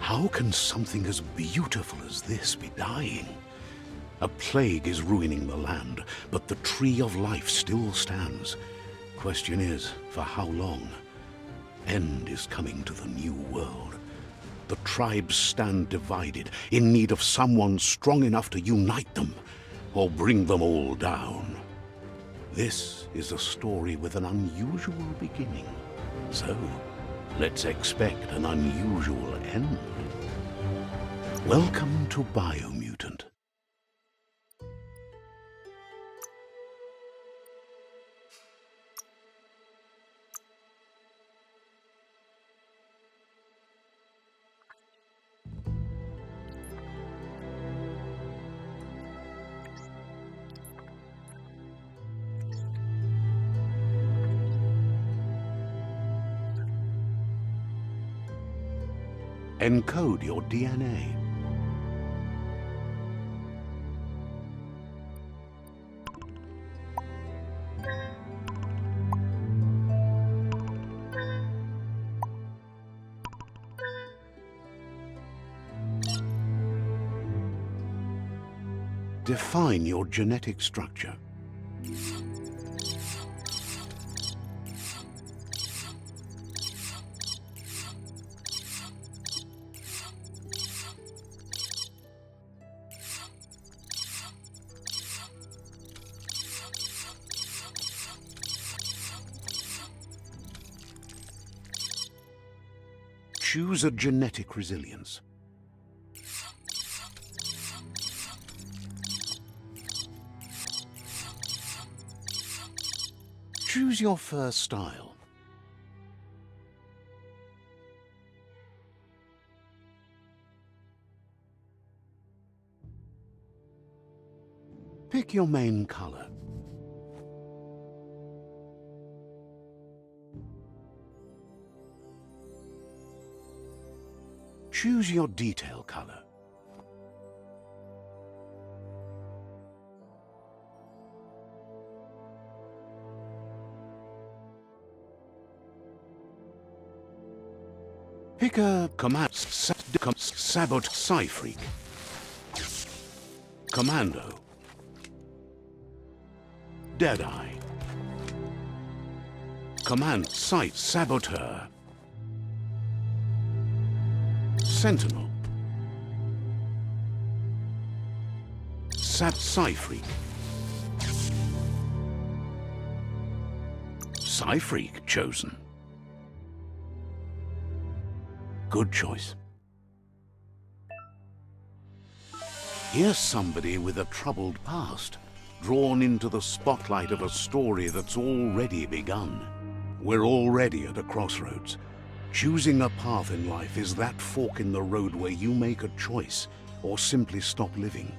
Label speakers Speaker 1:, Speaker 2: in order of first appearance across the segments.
Speaker 1: How can something as beautiful as this be dying? A plague is ruining the land, but the tree of life still stands. Question is, for how long? End is coming to the new world. The tribes stand divided, in need of someone strong enough to unite them, or bring them all down. This is a story with an unusual beginning. So, let's expect an unusual end. Welcome to BIOMUTANT. Encode your DNA. Define your genetic structure. Choose a genetic resilience. Choose your first style. Pick your main color. Choose your detail color. Pick a command. Sabot Psyfreak. Commando. Deadeye. Command Site Saboteur. Sentinel. Psyfreak. Psyfreak chosen. Good choice. Here's somebody with a troubled past, drawn into the spotlight of a story that's already begun. We're already at a crossroads. Choosing a path in life is that fork in the road where you make a choice or simply stop living.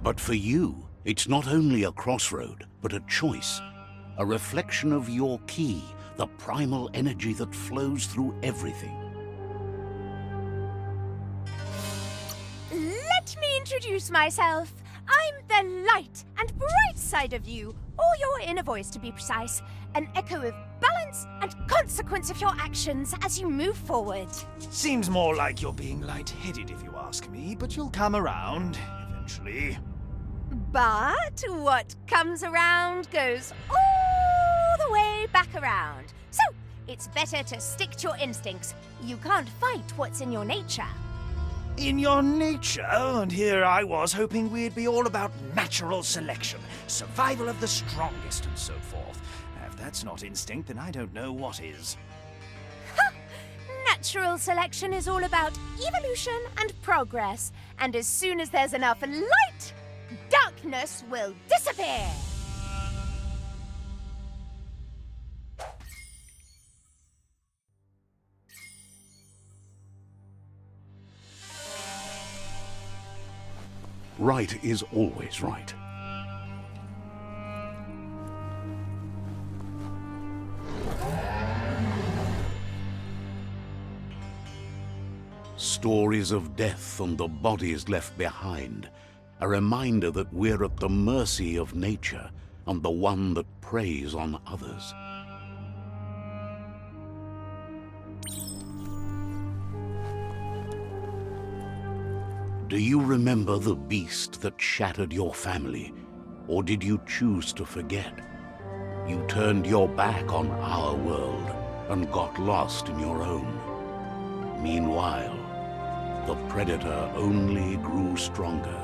Speaker 1: But for you, it's not only a crossroad, but a choice. A reflection of your key, the primal energy that flows through everything.
Speaker 2: Let me introduce myself. I'm the light and bright side of you, or your inner voice to be precise, an echo of balance and consequence of your actions as you move forward.
Speaker 3: Seems more like you're being light-headed if you ask me, but you'll come around, eventually.
Speaker 2: But what comes around goes all the way back around. So, it's better to stick to your instincts. You can't fight what's in your nature.
Speaker 3: In your nature, and here I was hoping we'd be all about natural selection, survival of the strongest and so forth. If that's not instinct, then I don't know what is.
Speaker 2: Ha! Natural selection is all about evolution and progress, and as soon as there's enough light, darkness will disappear.
Speaker 1: Right is always right. Stories of death and the bodies left behind. A reminder that we're at the mercy of nature and the one that preys on others. Do you remember the beast that shattered your family? Or did you choose to forget? You turned your back on our world and got lost in your own. Meanwhile, the Predator only grew stronger.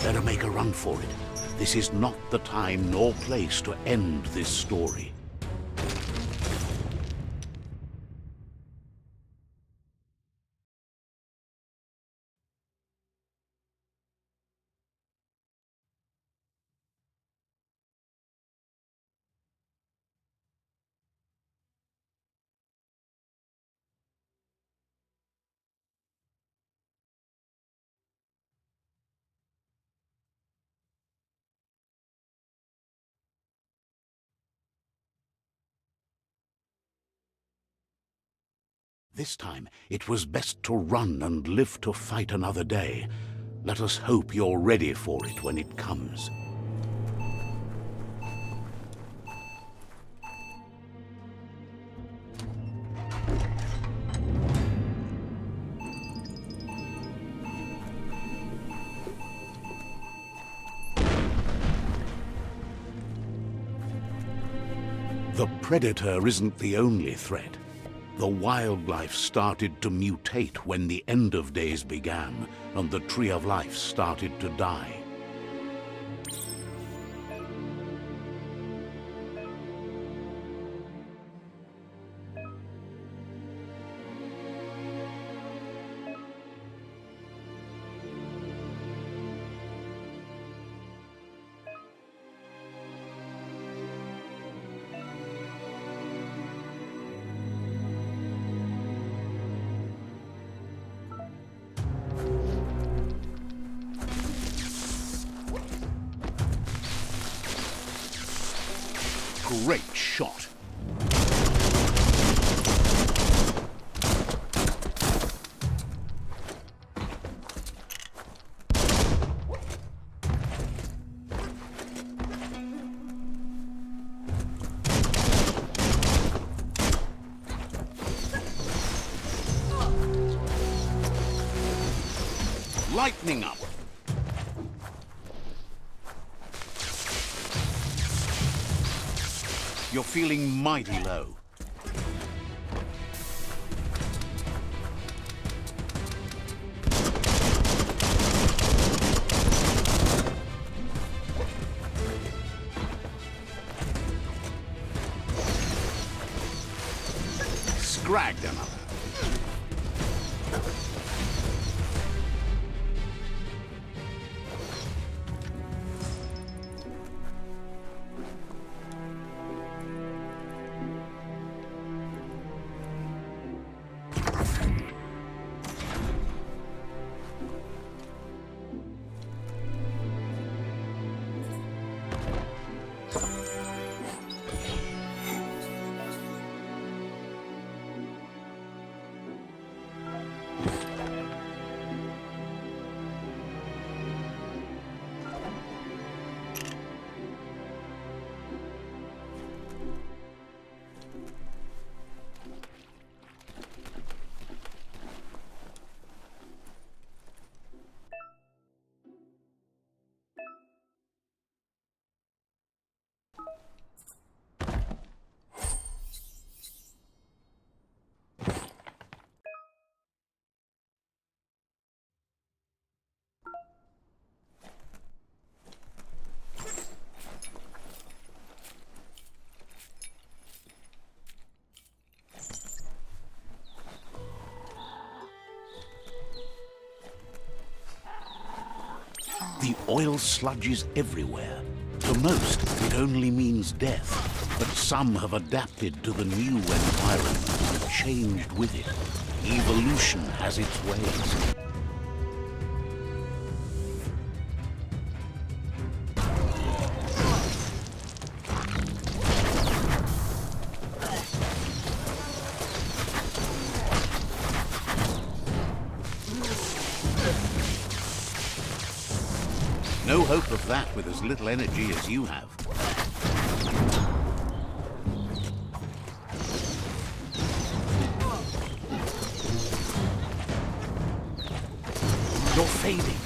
Speaker 1: Better make a run for it. This is not the time nor place to end this story. This time, it was best to run and live to fight another day. Let us hope you're ready for it when it comes. The Predator isn't the only threat. The wildlife started to mutate when the end of days began, and the Tree of Life started to die. Great shot. Lightning up. You're feeling mighty low. Scragged another. oil sludges everywhere. To most, it only means death, but some have adapted to the new environment and changed with it. Evolution has its ways. No hope of that with as little energy as you have. You're fading.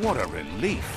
Speaker 1: What a relief.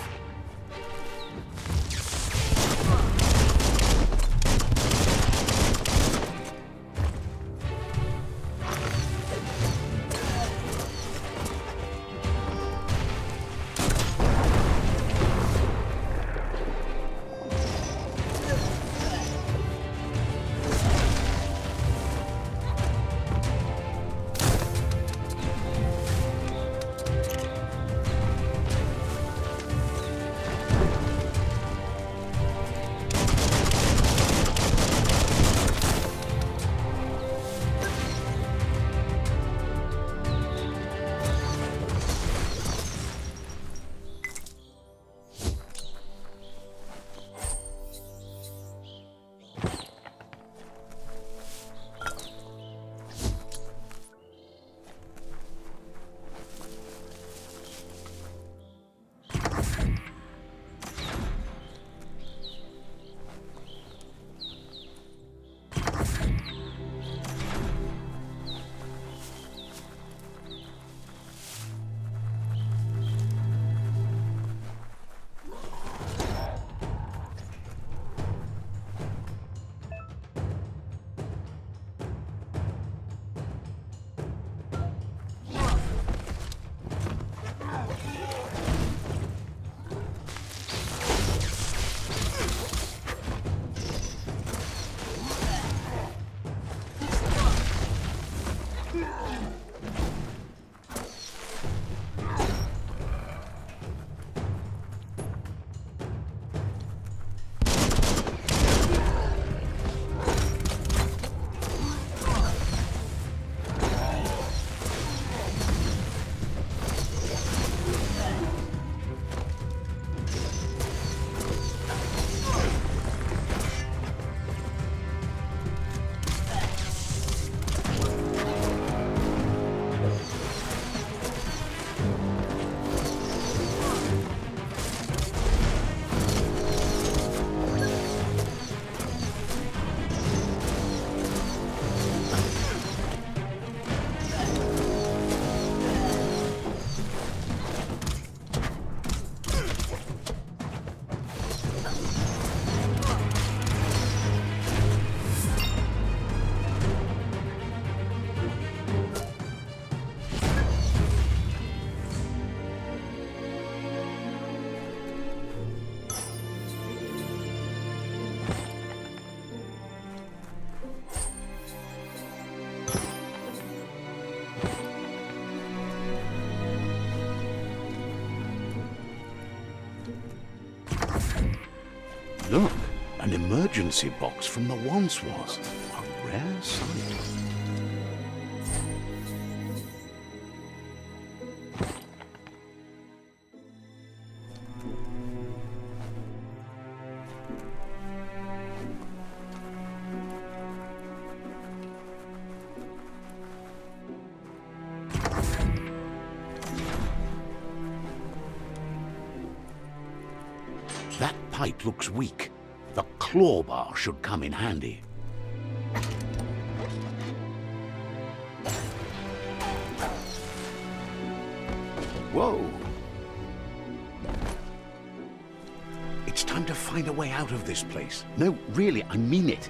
Speaker 1: Look, an emergency box from the once was. A rare sight. That pipe looks weak. The claw bar should come in handy. Whoa! It's time to find a way out of this place. No, really, I mean it.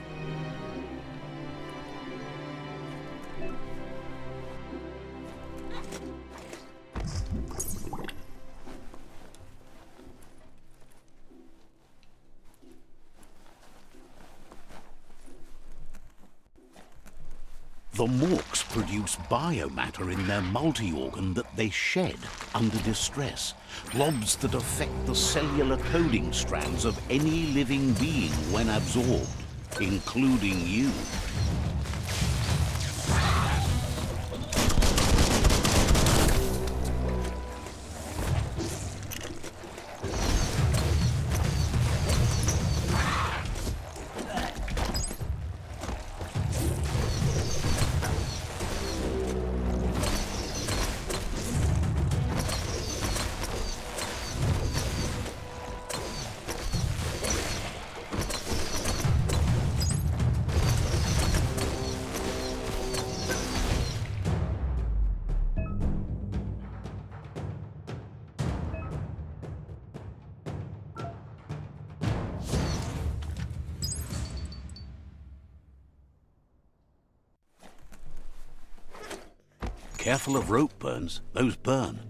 Speaker 1: The Morks produce biomatter in their multi-organ that they shed under distress. Blobs that affect the cellular coding strands of any living being when absorbed, including you. Careful of rope burns. Those burn.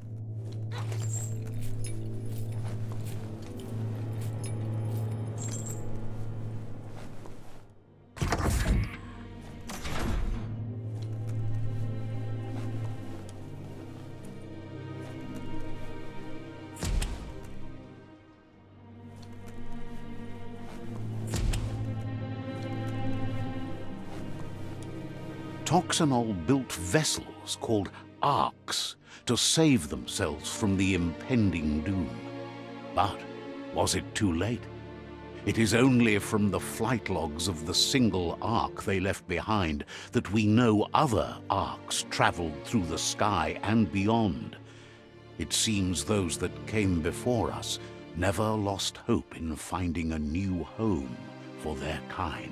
Speaker 1: Toxanol built vessels called arks to save themselves from the impending doom. But was it too late? It is only from the flight logs of the single ark they left behind that we know other arks traveled through the sky and beyond. It seems those that came before us never lost hope in finding a new home for their kind.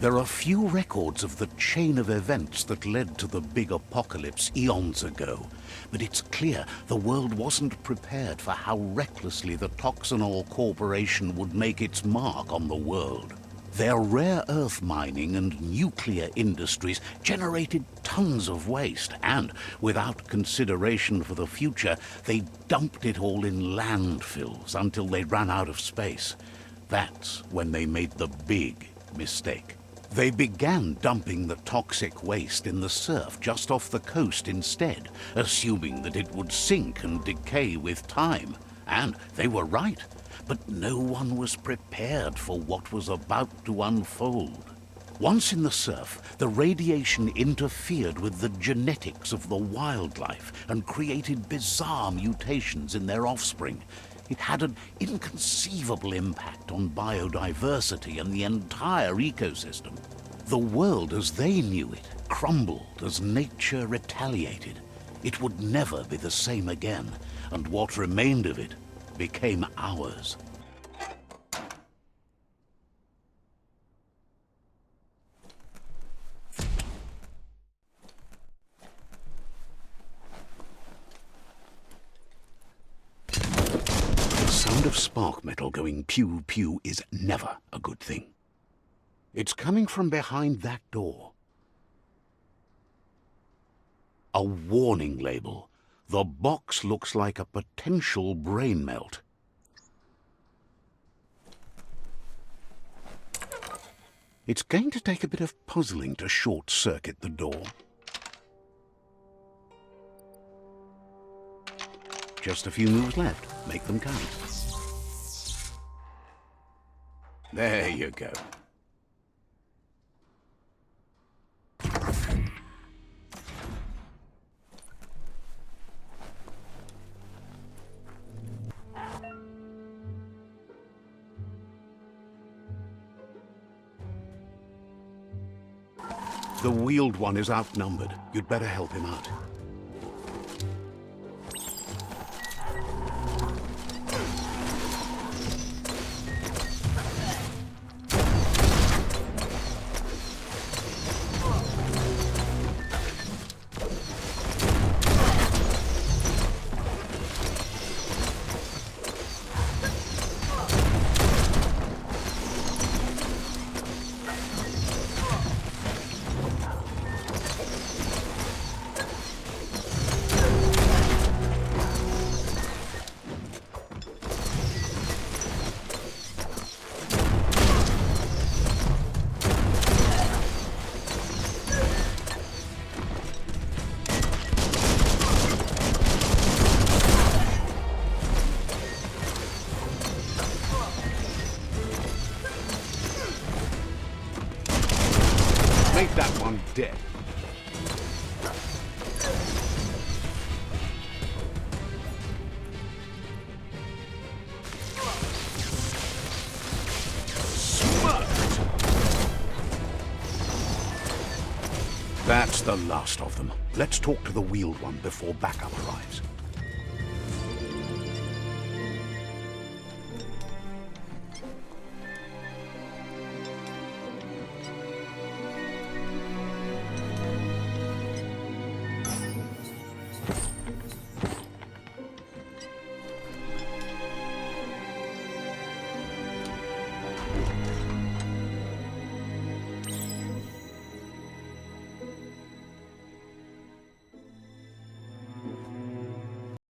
Speaker 1: There are few records of the chain of events that led to the big apocalypse eons ago, but it's clear the world wasn't prepared for how recklessly the Toxanol Corporation would make its mark on the world. Their rare earth mining and nuclear industries generated tons of waste, and, without consideration for the future, they dumped it all in landfills until they ran out of space. That's when they made the big mistake. They began dumping the toxic waste in the surf just off the coast instead, assuming that it would sink and decay with time. And they were right, but no one was prepared for what was about to unfold. Once in the surf, the radiation interfered with the genetics of the wildlife and created bizarre mutations in their offspring. It had an inconceivable impact on biodiversity and the entire ecosystem. The world as they knew it crumbled as nature retaliated. It would never be the same again, and what remained of it became ours. The sound of spark metal going pew-pew is never a good thing. It's coming from behind that door. A warning label. The box looks like a potential brain melt. It's going to take a bit of puzzling to short-circuit the door. Just a few moves left. Make them count. There you go. The wheeled one is outnumbered. You'd better help him out. Make that one dead. Smoked! That's the last of them. Let's talk to the wheeled one before backup arrives.